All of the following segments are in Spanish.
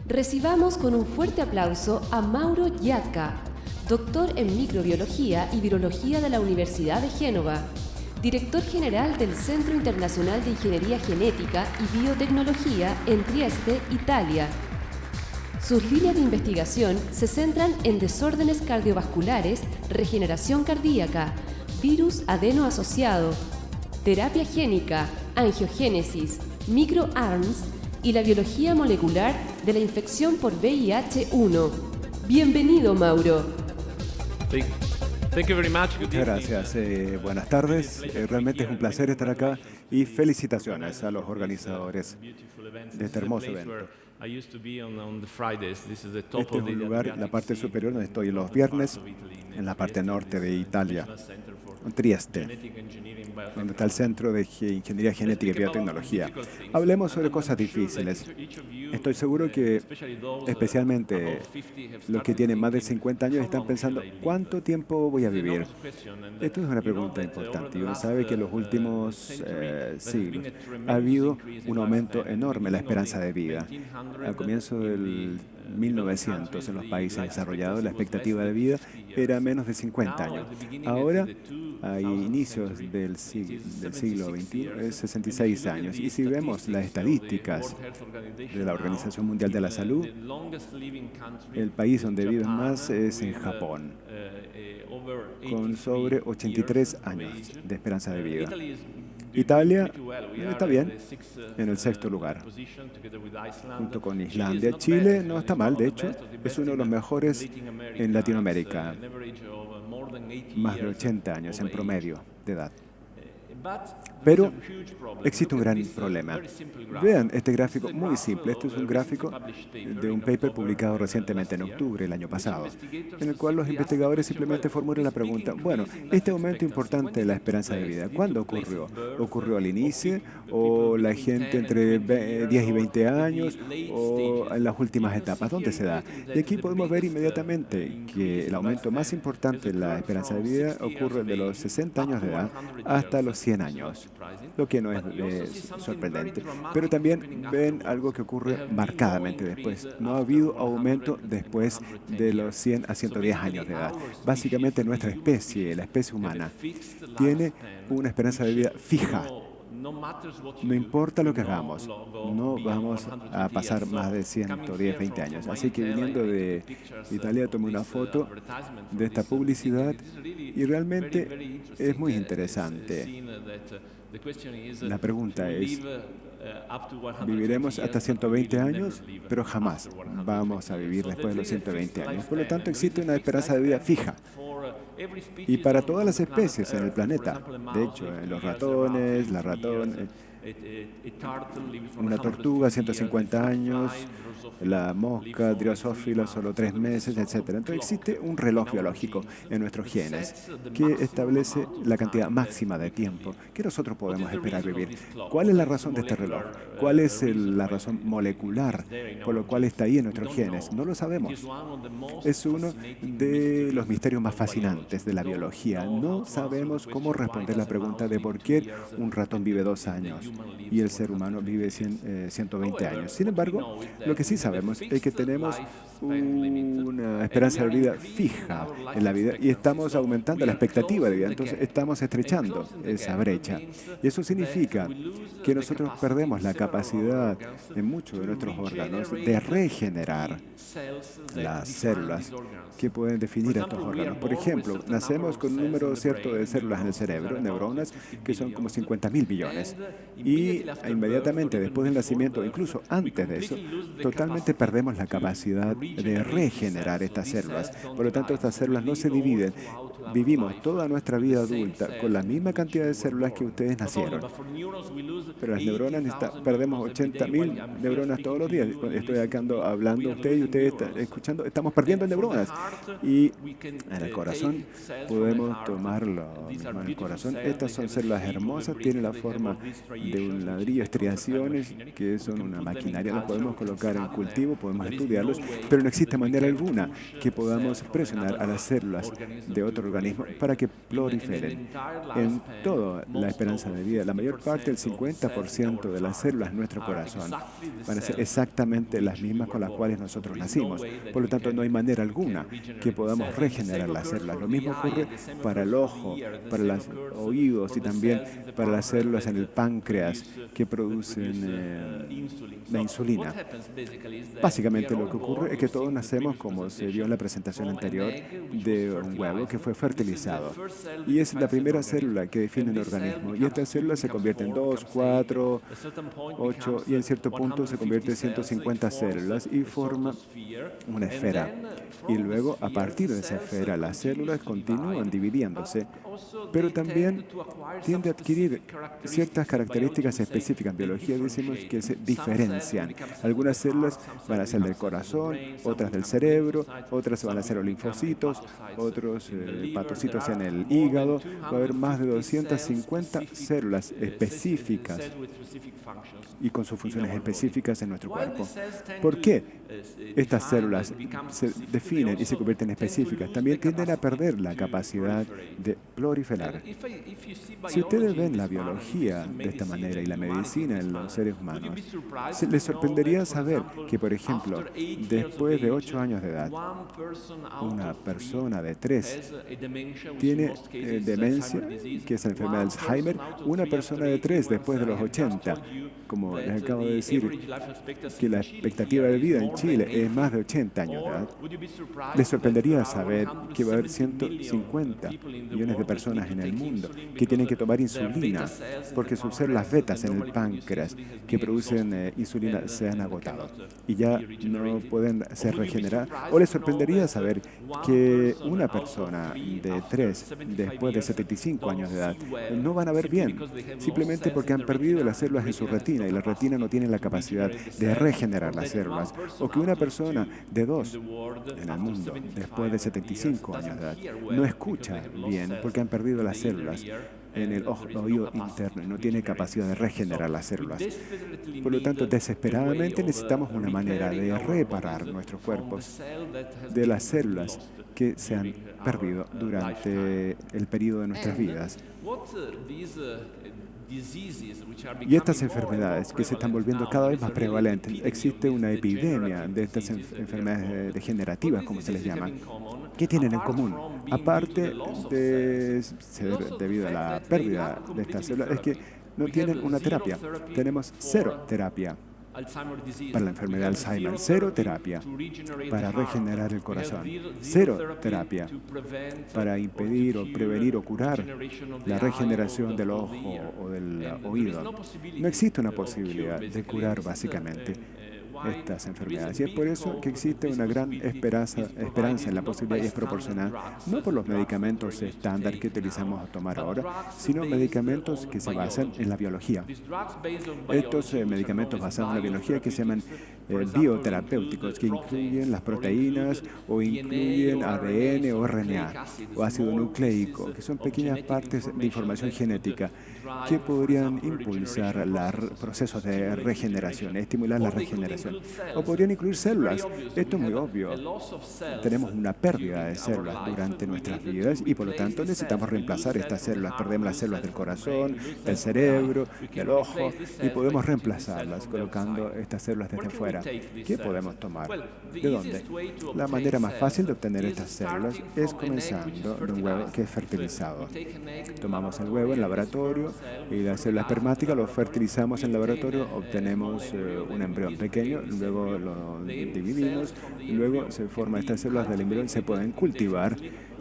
Recibamos con un fuerte aplauso a Mauro Iacca, doctor en microbiología y virología de la Universidad de Génova, director general del Centro Internacional de Ingeniería Genética y Biotecnología en Trieste, Italia. Sus líneas de investigación se centran en desórdenes cardiovasculares, regeneración cardíaca, virus adeno-asociado, terapia génica, angiogénesis, microARMS y la biología molecular de la infección por VIH-1. Bienvenido, Mauro. Thank you very much. Muchas gracias. Buenas tardes. Realmente es un placer estar acá y felicitaciones a los organizadores de este hermoso evento. Este es un lugar, la parte superior donde estoy los viernes, en la parte norte de Italia, en Trieste, donde está el Centro de Ingeniería Genética y Biotecnología. Hablemos sobre cosas difíciles. Estoy seguro que especialmente los que tienen más de 50 años están pensando, ¿cuánto tiempo voy a vivir? Esto es una pregunta importante y uno sabe que en los últimos siglos ha habido un aumento enorme en la esperanza de vida. Al comienzo del 1900 en los países desarrollados la expectativa de vida era menos de 50 años. Ahora, a inicios del siglo XXI, es 66 años. Y si vemos las estadísticas de la Organización Mundial de la Salud, el país donde viven más es en Japón, con sobre 83 años de esperanza de vida. Italia está bien, en el sexto lugar, junto con Islandia. Chile no está mal, de hecho, es uno de los mejores en Latinoamérica, más de 80 años en promedio de edad. Pero existe un gran problema. Vean este gráfico muy simple. Este es un gráfico de un paper publicado recientemente en octubre del año pasado, en el cual los investigadores simplemente formulan la pregunta, bueno, este aumento importante de la esperanza de vida, ¿cuándo ocurrió? ¿Ocurrió al inicio o la gente entre 10 y 20 años o en las últimas etapas? ¿Dónde se da? Y aquí podemos ver inmediatamente que el aumento más importante de la esperanza de vida ocurre de los 60 años de edad hasta los 100 años, lo que no es sorprendente. Pero también ven algo que ocurre marcadamente después. No ha habido aumento después de los 100 a 110 años de edad. Básicamente nuestra especie, la especie humana, tiene una esperanza de vida fija. No importa lo que hagamos, no vamos a pasar más de 110, 20 años. Así que viniendo de Italia tomé una foto de esta publicidad y realmente es muy interesante. La pregunta es, ¿viviremos hasta 120 años? Pero jamás vamos a vivir después de los 120 años. Por lo tanto, existe una esperanza de vida fija. Y para todas las especies en el planeta, de hecho, los ratones, una tortuga, 150 años, la mosca, Drosophila, solo 3 meses, etc. Entonces existe un reloj biológico en nuestros genes que establece la cantidad máxima de tiempo que nosotros podemos esperar vivir. ¿Cuál es la razón de este reloj? ¿Cuál es la razón molecular por lo cual está ahí en nuestros genes? No lo sabemos. Es uno de los misterios más fascinantes de la biología. No sabemos cómo responder la pregunta de por qué un ratón vive 2 años y el ser humano vive 120 años. Sin embargo, lo que sí sabemos es que tenemos una esperanza de vida fija en la vida y estamos aumentando la expectativa de vida, entonces estamos estrechando esa brecha. Y eso significa que nosotros perdemos la capacidad en muchos de nuestros órganos de regenerar las células que pueden definir estos órganos. Por ejemplo, nacemos con un número cierto de células en el cerebro, neuronas, que son como 50.000 millones. Y inmediatamente después del nacimiento, incluso antes de eso, totalmente perdemos la capacidad de regenerar estas células. Por lo tanto, estas células no se dividen. Vivimos toda nuestra vida adulta con la misma cantidad de células que ustedes nacieron. Pero las neuronas, perdemos 80.000 neuronas todos los días. Estoy acá hablando a ustedes y ustedes están escuchando. Estamos perdiendo neuronas. Y en el corazón podemos tomarlo mismo en el corazón. Estas son células hermosas, tienen la forma de un ladrillo, estriaciones, que son una maquinaria. Las podemos colocar en cultivo, podemos estudiarlos, pero no existe manera alguna que podamos presionar a las células de otro organismo para que proliferen. En toda la esperanza de vida, la mayor parte, el 50% de las células de nuestro corazón van a ser exactamente las mismas con las cuales nosotros nacimos. Por lo tanto, no hay manera alguna que podamos regenerar las células. Lo mismo ocurre para el ojo, para los oídos y también para las células en el páncreas que producen la insulina. Básicamente lo que ocurre es que todos nacemos, como se vio en la presentación anterior, de un huevo que fue fertilizado. Y es la primera célula que define el organismo. Y esta célula se convierte en 2, 4, 8 y en cierto punto se convierte en 150 células y forma una esfera. Y luego, a partir de esa esfera, las células continúan dividiéndose, pero también tiende a adquirir ciertas características específicas. En biología decimos que se diferencian. Algunas células van a ser del corazón, otras del cerebro, otras van a ser los linfocitos, otros hepatocitos en el hígado. Va a haber más de 250 células específicas y con sus funciones específicas en nuestro cuerpo. ¿Por qué estas células se definen y se convierten en específicas? También tienden a perder la capacidad de proliferar. Si ustedes ven la biología de esta manera y la medicina en los seres humanos, les sorprendería saber que, por ejemplo, después de 8 años de edad, una persona de 3 tiene demencia, que es la enfermedad de Alzheimer. Una persona de 3 después de los 80, como les acabo de decir, que la expectativa de vida en Chile es más de 80 años de edad. Les sorprendería saber que va a haber 150 millones de personas en el mundo que tienen que tomar insulina porque sus células betas en el páncreas que producen insulina se han agotado y ya no pueden ser regeneradas. O les sorprendería saber que una persona de 3 después de 75 años de edad no van a ver bien, simplemente porque han perdido las células en su retina y la retina no tiene la capacidad de regenerar las células. O que una persona de 2 en el mundo después de 75 años de edad no escucha bien porque han perdido las células en el oído interno y no tiene capacidad de regenerar las células. Por lo tanto, desesperadamente necesitamos una manera de reparar nuestros cuerpos de las células que se han perdido durante el periodo de nuestras vidas. Y estas enfermedades que se están volviendo cada vez más prevalentes, existe una epidemia de estas enfermedades degenerativas, como se les llama. ¿Qué tienen en común? Aparte de ser debido a la pérdida de estas células, es que no tienen una terapia. Tenemos cero terapia para la enfermedad de Alzheimer, cero terapia para regenerar el corazón, cero terapia para impedir o prevenir o curar la regeneración del ojo o del oído. No existe una posibilidad de curar básicamente estas enfermedades. Y es por eso que existe una gran esperanza en la posibilidad y es proporcional, no por los medicamentos estándar que utilizamos a tomar ahora, sino medicamentos que se basan en la biología. Estos medicamentos basados en la biología que se llaman bioterapéuticos, que incluyen las proteínas o incluyen ADN o RNA o ácido nucleico, que son pequeñas partes de información genética que podrían impulsar los procesos de regeneración, estimular la regeneración. O podrían incluir células. Esto es muy obvio. Tenemos una pérdida de células durante nuestras vidas y por lo tanto necesitamos reemplazar estas células. Perdemos las células del corazón, del cerebro, del ojo y podemos reemplazarlas colocando estas células desde fuera. ¿Qué podemos tomar? ¿De dónde? La manera más fácil de obtener estas células es comenzando de un huevo que es fertilizado. Tomamos el huevo en laboratorio y la célula espermática lo fertilizamos en laboratorio, obtenemos un embrión pequeño, luego lo dividimos, y luego se forman estas células del embrión, se pueden cultivar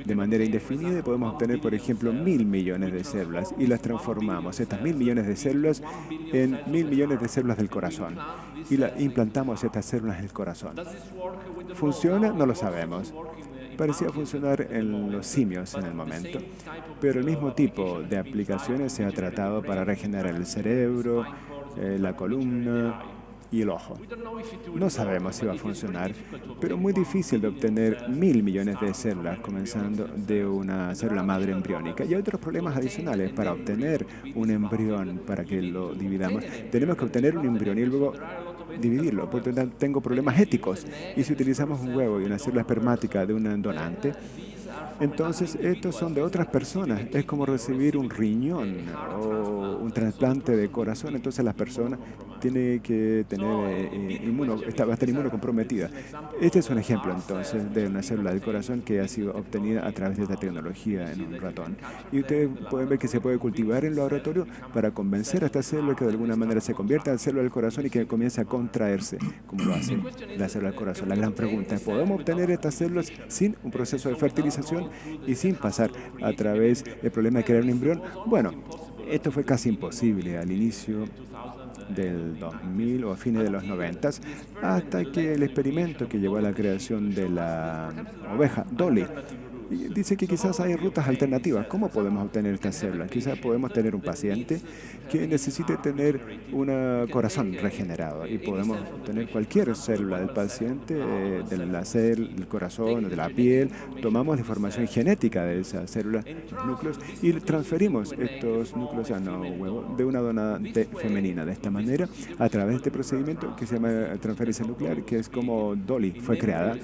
de manera indefinida y podemos obtener, por ejemplo, 1.000 millones de células y las transformamos, estas 1.000 millones de células, en 1.000 millones de células del corazón y implantamos estas células en el corazón. ¿Funciona? No lo sabemos. Parecía funcionar en los simios en el momento, pero el mismo tipo de aplicaciones se ha tratado para regenerar el cerebro, la columna y el ojo. No sabemos si va a funcionar, pero muy difícil de obtener 1.000 millones de células, comenzando de una célula madre embriónica. Y hay otros problemas adicionales. Para obtener un embrión, para que lo dividamos, tenemos que obtener un embrión y luego dividirlo. Por lo tanto, tengo problemas éticos. Y si utilizamos un huevo y una célula espermática de un donante, Entonces, estos son de otras personas. Es como recibir un riñón o un trasplante de corazón. Entonces, las personas tienen que tener va a estar inmunocomprometida. Este es un ejemplo, entonces, de una célula del corazón que ha sido obtenida a través de esta tecnología en un ratón. Y ustedes pueden ver que se puede cultivar en el laboratorio para convencer a esta célula que de alguna manera se convierta en célula del corazón y que comience a contraerse, como lo hace la célula del corazón. La gran pregunta es, ¿podemos obtener estas células sin un proceso de fertilización y sin pasar a través del problema de crear un embrión? Bueno, esto fue casi imposible al inicio del 2000 o a fines de los 90, hasta que el experimento que llevó a la creación de la oveja Dolly dice que quizás hay rutas alternativas. ¿Cómo podemos obtener estas células? Quizás podemos tener un paciente que necesite tener un corazón regenerado y podemos obtener cualquier célula del paciente, del corazón o de la piel. Tomamos la información genética de esa célula, los núcleos, y transferimos estos núcleos a huevo de una donante femenina. De esta manera, a través de este procedimiento que se llama transferencia nuclear, que es como Dolly fue creada,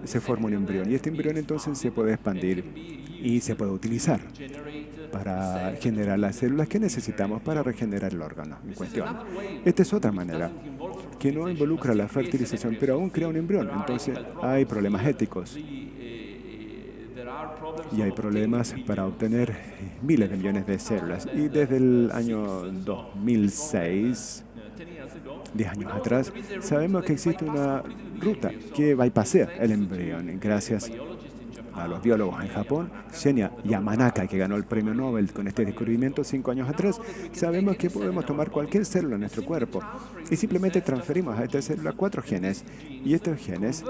se forma un embrión y este embrión entonces se puede expandir y se puede utilizar para generar las células que necesitamos para regenerar el órgano en cuestión. Esta es otra manera que no involucra la fertilización, pero aún crea un embrión. Entonces hay problemas éticos y hay problemas para obtener miles de millones de células. Y desde el año 2006, 10 años atrás, sabemos que existe una ruta que bypassea el embrión gracias a los biólogos en Japón, Shinya Yamanaka, que ganó el premio Nobel con este descubrimiento 5 años atrás. Sabemos que podemos tomar cualquier célula en nuestro cuerpo y simplemente transferimos a esta célula 4 genes y estos genes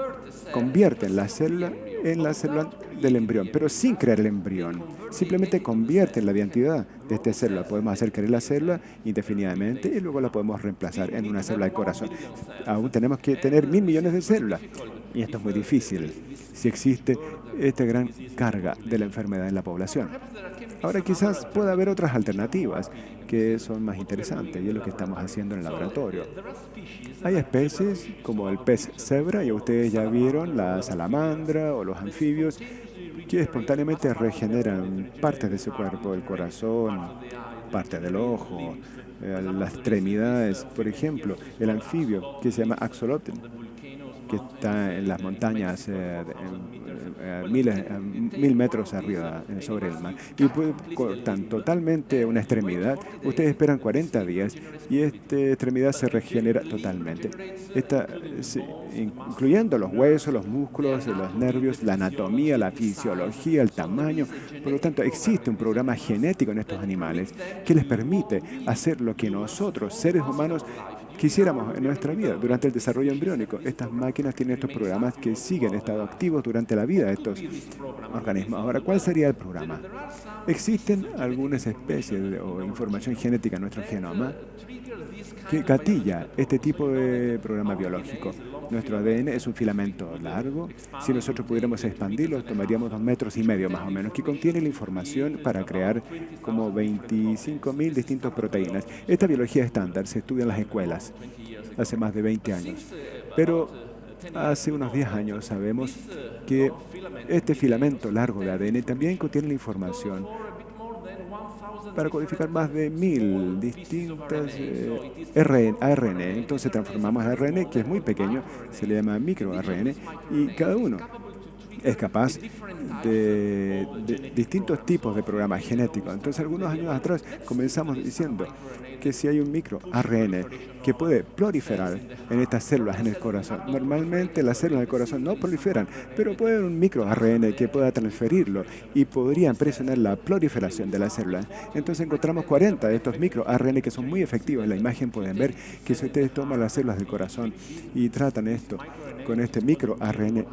convierten la célula en la célula del embrión, pero sin crear el embrión. Simplemente convierten la identidad de esta célula. Podemos hacer crecer la célula indefinidamente y luego la podemos reemplazar en una célula de corazón. Aún tenemos que tener 1.000 millones de células y esto es muy difícil si existe esta gran carga de la enfermedad en la población. Ahora quizás pueda haber otras alternativas que son más interesantes y es lo que estamos haciendo en el laboratorio. Hay especies como el pez cebra, y ustedes ya vieron la salamandra o los anfibios, que espontáneamente regeneran partes de su cuerpo, el corazón, parte del ojo, las extremidades. Por ejemplo, el anfibio que se llama axolotl, que está en las montañas mil metros arriba sobre el mar, y cortan totalmente una extremidad. Ustedes esperan 40 días y esta extremidad se regenera totalmente, incluyendo los huesos, los músculos, los nervios, la anatomía, la fisiología, el tamaño. Por lo tanto, existe un programa genético en estos animales que les permite hacer lo que nosotros, seres humanos, quisiéramos en nuestra vida durante el desarrollo embriónico. Estas máquinas tienen estos programas que siguen estado activos durante la vida de estos organismos. Ahora, ¿cuál sería el programa? Existen algunas especies o información genética en nuestro genoma que gatilla este tipo de programa biológico. Nuestro ADN es un filamento largo. Si nosotros pudiéramos expandirlo, tomaríamos 2,5 metros más o menos, que contiene la información para crear como 25.000 distintas proteínas. Esta biología estándar se estudia en las escuelas hace más de 20 años. Pero hace unos 10 años sabemos que este filamento largo de ADN también contiene la información para codificar más de 1.000 distintas ARN. Entonces transformamos ARN, que es muy pequeño, se le llama microARN, y cada uno es capaz de distintos tipos de programas genéticos. Entonces, algunos años atrás comenzamos diciendo que si hay un microARN que puede proliferar en estas células en el corazón. Normalmente las células del corazón no proliferan, pero puede haber un microARN que pueda transferirlo y podrían presionar la proliferación de las células. Entonces encontramos 40 de estos microARN que son muy efectivos. En la imagen pueden ver que si ustedes toman las células del corazón y tratan esto con este microARN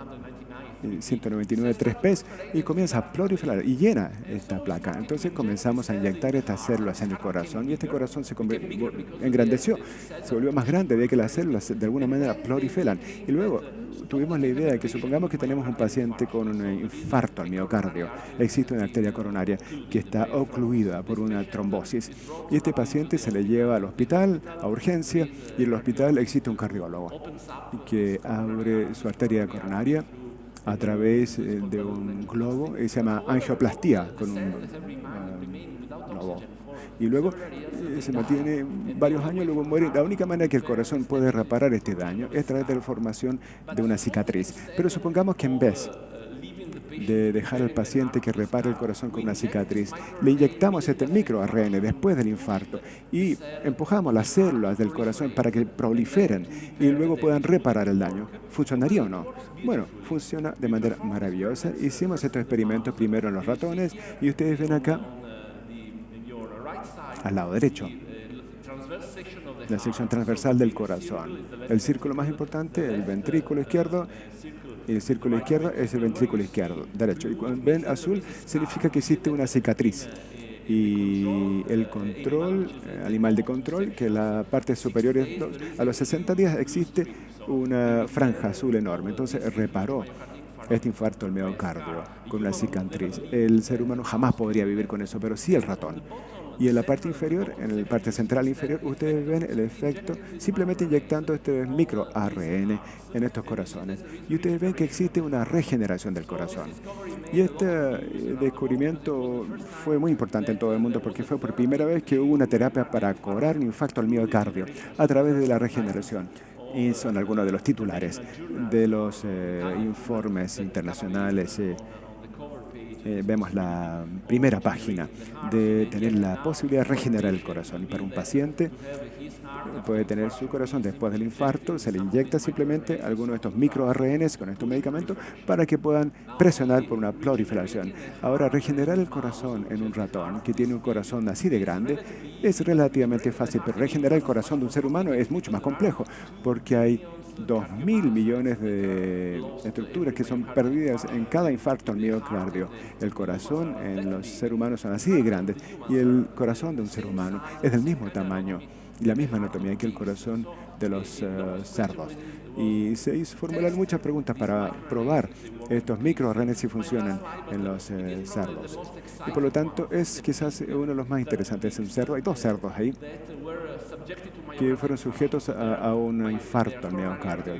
199.3P y comienza a proliferar y llena esta placa. Entonces comenzamos a inyectar estas células en el corazón y este corazón se engrandeció, se volvió más grande de que las células de alguna manera proliferan. Y luego tuvimos la idea de que supongamos que tenemos un paciente con un infarto al miocardio. Existe una arteria coronaria que está ocluida por una trombosis y este paciente se le lleva al hospital a urgencia y en el hospital existe un cardiólogo que abre su arteria coronaria a través de un globo, se llama angioplastía, con un globo. Y luego se mantiene varios años, luego muere. La única manera que el corazón puede reparar este daño es a través de la formación de una cicatriz. Pero supongamos que en vez de dejar al paciente que repare el corazón con una cicatriz, le inyectamos este microARN después del infarto y empujamos las células del corazón para que proliferen y luego puedan reparar el daño. ¿Funcionaría o no? Bueno, funciona de manera maravillosa. Hicimos estos experimentos primero en los ratones y ustedes ven acá, al lado derecho, la sección transversal del corazón. El círculo más importante, el ventrículo izquierdo, y el círculo izquierdo es el ventrículo izquierdo, derecho. Y cuando ven azul, significa que existe una cicatriz. Y el control, animal de control, que la parte superior, a los 60 días existe una franja azul enorme. Entonces reparó este infarto al miocardio con una cicatriz. El ser humano jamás podría vivir con eso, pero sí el ratón. Y en la parte inferior, en la parte central inferior, ustedes ven el efecto simplemente inyectando este microARN en estos corazones. Y ustedes ven que existe una regeneración del corazón. Y este descubrimiento fue muy importante en todo el mundo porque fue por primera vez que hubo una terapia para curar un infarto al miocardio a través de la regeneración. Y son algunos de los titulares de los informes internacionales. Vemos la primera página de tener la posibilidad de regenerar el corazón. Y para un paciente puede tener su corazón después del infarto, se le inyecta simplemente alguno de estos microARNs con estos medicamentos para que puedan presionar por una proliferación. Ahora, regenerar el corazón en un ratón que tiene un corazón así de grande es relativamente fácil, pero regenerar el corazón de un ser humano es mucho más complejo porque hay 2.000 millones de estructuras que son perdidas en cada infarto al miocardio. El corazón en los seres humanos son así de grandes y el corazón de un ser humano es del mismo tamaño y la misma anatomía que el corazón de los cerdos. Y se formularon muchas preguntas para probar estos microARN si funcionan en los cerdos. Y por lo tanto es quizás uno de los más interesantes. Un cerdo, hay 2 cerdos ahí que fueron sujetos a un infarto al miocardio.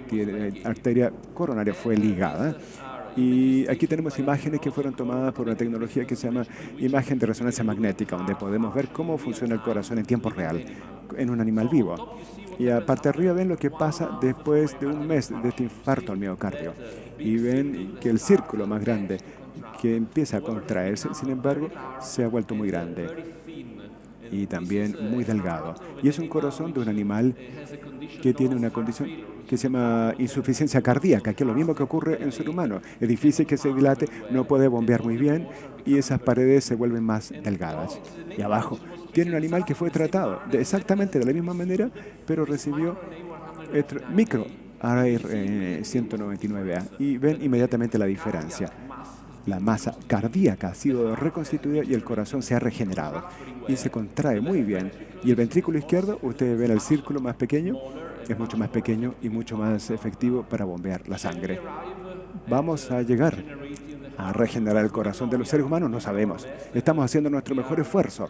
La arteria coronaria fue ligada. Y aquí tenemos imágenes que fueron tomadas por una tecnología que se llama imagen de resonancia magnética, donde podemos ver cómo funciona el corazón en tiempo real en un animal vivo. Y aparte arriba ven lo que pasa después de un mes de este infarto al miocardio. Y ven que el círculo más grande que empieza a contraerse, sin embargo, se ha vuelto muy grande y también muy delgado. Y es un corazón de un animal que tiene una condición que se llama insuficiencia cardíaca, que es lo mismo que ocurre en el ser humano. Es difícil que se dilate, no puede bombear muy bien y esas paredes se vuelven más delgadas. Y abajo tiene un animal que fue tratado exactamente de la misma manera, pero recibió microARN 199A y ven inmediatamente la diferencia. La masa cardíaca ha sido reconstituida y el corazón se ha regenerado y se contrae muy bien. Y el ventrículo izquierdo, ustedes ven el círculo más pequeño, es mucho más pequeño y mucho más efectivo para bombear la sangre. ¿Vamos a llegar a regenerar el corazón de los seres humanos? No sabemos. Estamos haciendo nuestro mejor esfuerzo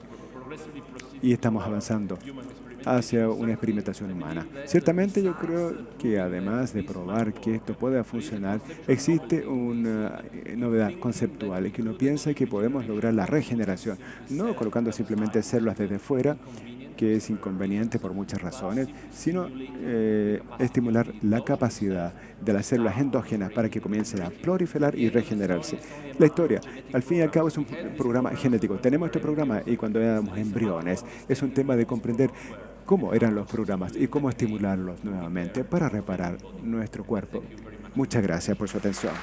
y estamos avanzando hacia una experimentación humana. Ciertamente yo creo que además de probar que esto pueda funcionar, existe una novedad conceptual y que uno piensa que podemos lograr la regeneración, no colocando simplemente células desde fuera, que es inconveniente por muchas razones, sino estimular la capacidad de las células endógenas para que comiencen a proliferar y regenerarse. La historia, al fin y al cabo, es un programa genético. Tenemos este programa y cuando éramos embriones, es un tema de comprender cómo eran los programas y cómo estimularlos nuevamente para reparar nuestro cuerpo. Muchas gracias por su atención.